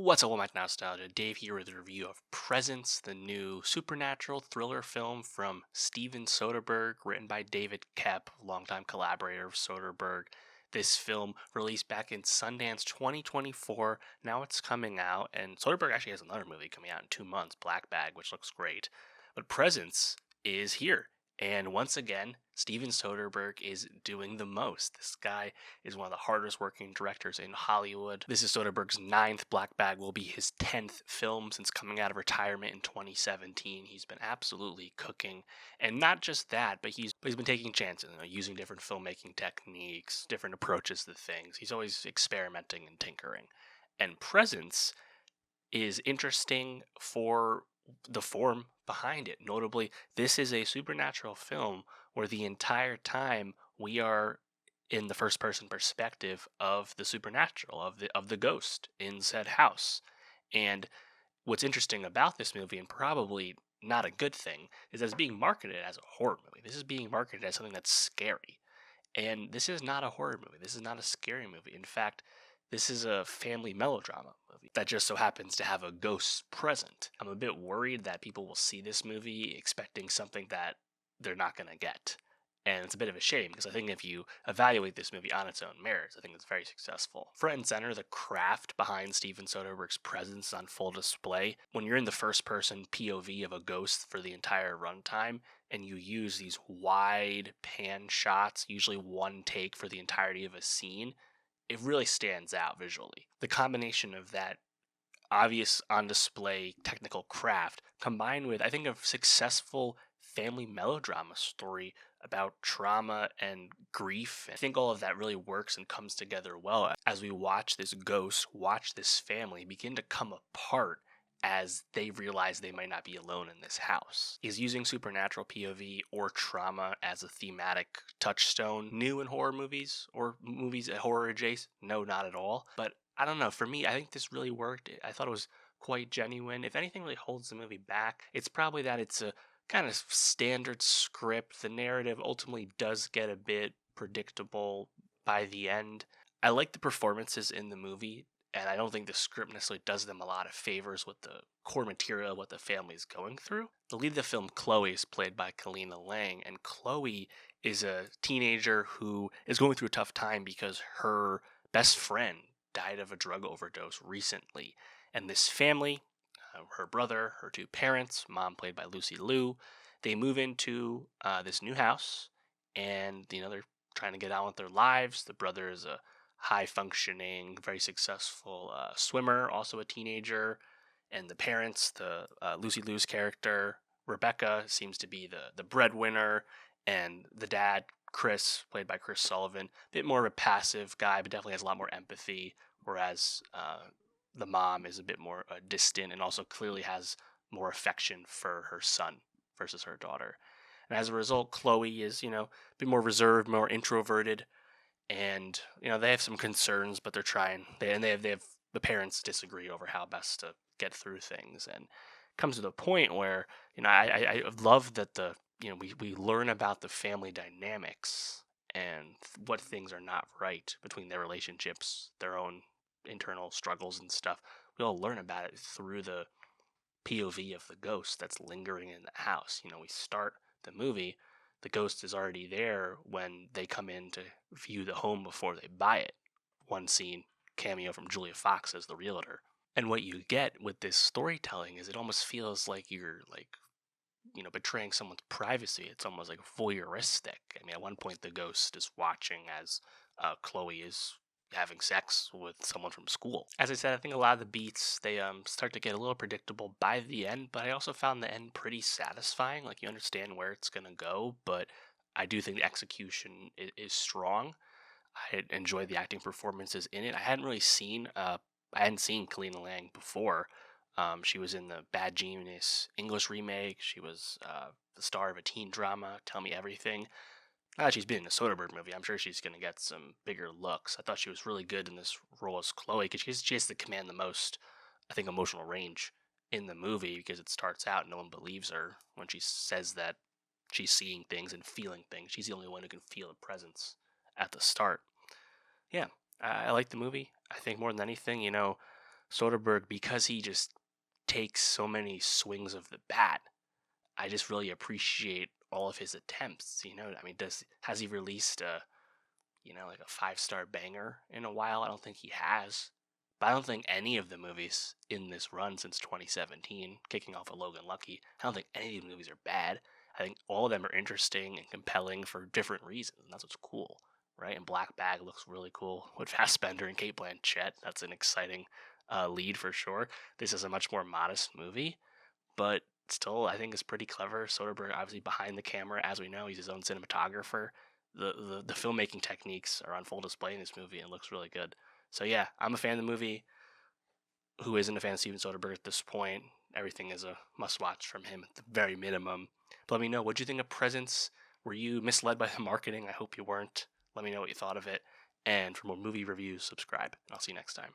What's up, my Nostalgia? Dave here with a review of Presence, the new supernatural thriller film from Steven Soderbergh, written by David Koepp, longtime collaborator of Soderbergh. This film released back in Sundance 2024. Now it's coming out, and Soderbergh actually has another movie coming out in 2 months, Black Bag, which looks great. But Presence is here. And once again, Steven Soderbergh is doing the most. This guy is one of the hardest working directors in Hollywood. This is Soderbergh's ninth. Black Bag will be his 10th film since coming out of retirement in 2017. He's been absolutely cooking. And not just that, but he's been taking chances, using different filmmaking techniques, different approaches to things. He's always experimenting and tinkering. And Presence is interesting for the form behind it. Notably, this is a supernatural film where the entire time we are in the first person perspective of the supernatural, of the ghost in said house. And what's interesting about this movie, and probably not a good thing, is that it's being marketed as a horror movie. This is being marketed as something that's scary. And this is not a horror movie. This is not a scary movie. In fact, this is a family melodrama movie that just so happens to have a ghost present. I'm a bit worried that people will see this movie expecting something that they're not going to get. And it's a bit of a shame because I think if you evaluate this movie on its own merits, I think it's very successful. Front and center, the craft behind Steven Soderbergh's presence is on full display. When you're in the first person POV of a ghost for the entire runtime, and you use these wide pan shots, usually one take for the entirety of a scene, it really stands out visually. The combination of that obvious on display technical craft combined with, I think, a successful family melodrama story about trauma and grief. I think all of that really works and comes together well as we watch this ghost, watch this family begin to come apart as they realize they might not be alone in this house. Is using supernatural POV or trauma as a thematic touchstone new in horror movies or movies at horror adjacent? No, not at all. But I don't know. For me, I think this really worked. I thought it was quite genuine. If anything really holds the movie back, it's probably that it's a kind of standard script. The narrative ultimately does get a bit predictable by the end. I like the performances in the movie, and I don't think the script necessarily does them a lot of favors with the core material, what the family is going through. The lead of the film, Chloe, is played by Kalina Lang, and Chloe is a teenager who is going through a tough time because her best friend died of a drug overdose recently. And this family, her brother, her two parents, mom played by Lucy Liu, they move into this new house, and they're trying to get on with their lives. The brother is a high functioning, very successful swimmer, also a teenager, and the parents, the Lucy Liu's character Rebecca, seems to be the breadwinner, and the dad, Chris, played by Chris Sullivan, a bit more of a passive guy, but definitely has a lot more empathy, whereas the mom is a bit more distant and also clearly has more affection for her son versus her daughter. And as a result, Chloe is, a bit more reserved, more introverted, and they have some concerns, but they're trying. They have the parents disagree over how best to get through things, and it comes to the point where I love that we learn about the family dynamics and what things are not right between their relationships, their own internal struggles and stuff. We all learn about it through the POV of the ghost that's lingering in the house. We start the movie, the ghost is already there when they come in to view the home before they buy it. One scene, cameo from Julia Fox as the realtor. And what you get with this storytelling is it almost feels like you're betraying someone's privacy. It's almost like voyeuristic. I mean, at one point the ghost is watching as Chloe is having sex with someone from school. As I said, I think a lot of the beats, they start to get a little predictable by the end, but I also found the end pretty satisfying. Like, you understand where it's going to go, but I do think the execution is strong. I enjoyed the acting performances in it. I hadn't seen Kalina Lang before. She was in the Bad Genius English remake. She was the star of a teen drama, Tell Me Everything. Now that she's been in a Soderbergh movie, I'm sure she's going to get some bigger looks. I thought she was really good in this role as Chloe because she has to command the most, I think, emotional range in the movie because it starts out no one believes her when she says that she's seeing things and feeling things. She's the only one who can feel a presence at the start. Yeah, I like the movie. I think more than anything, Soderbergh, because he just takes so many swings of the bat, I just really appreciate all of his attempts. I mean, has he released like a 5-star banger in a while? I don't think he has. But I don't think any of the movies in this run since 2017, kicking off with Logan Lucky, I don't think any of these movies are bad. I think all of them are interesting and compelling for different reasons, and that's what's cool, right? And Black Bag looks really cool with Fassbender and Kate Blanchett. That's an exciting lead for sure. This is a much more modest movie, but still, I think is pretty clever. Soderbergh, obviously behind the camera, as we know, he's his own cinematographer. The filmmaking techniques are on full display in this movie and it looks really good. So yeah, I'm a fan of the movie. Who isn't a fan of Steven Soderbergh at this point? Everything is a must-watch from him at the very minimum. But let me know, what do you think of Presence? Were you misled by the marketing? I hope you weren't. Let me know what you thought of it. And for more movie reviews, subscribe. And I'll see you next time.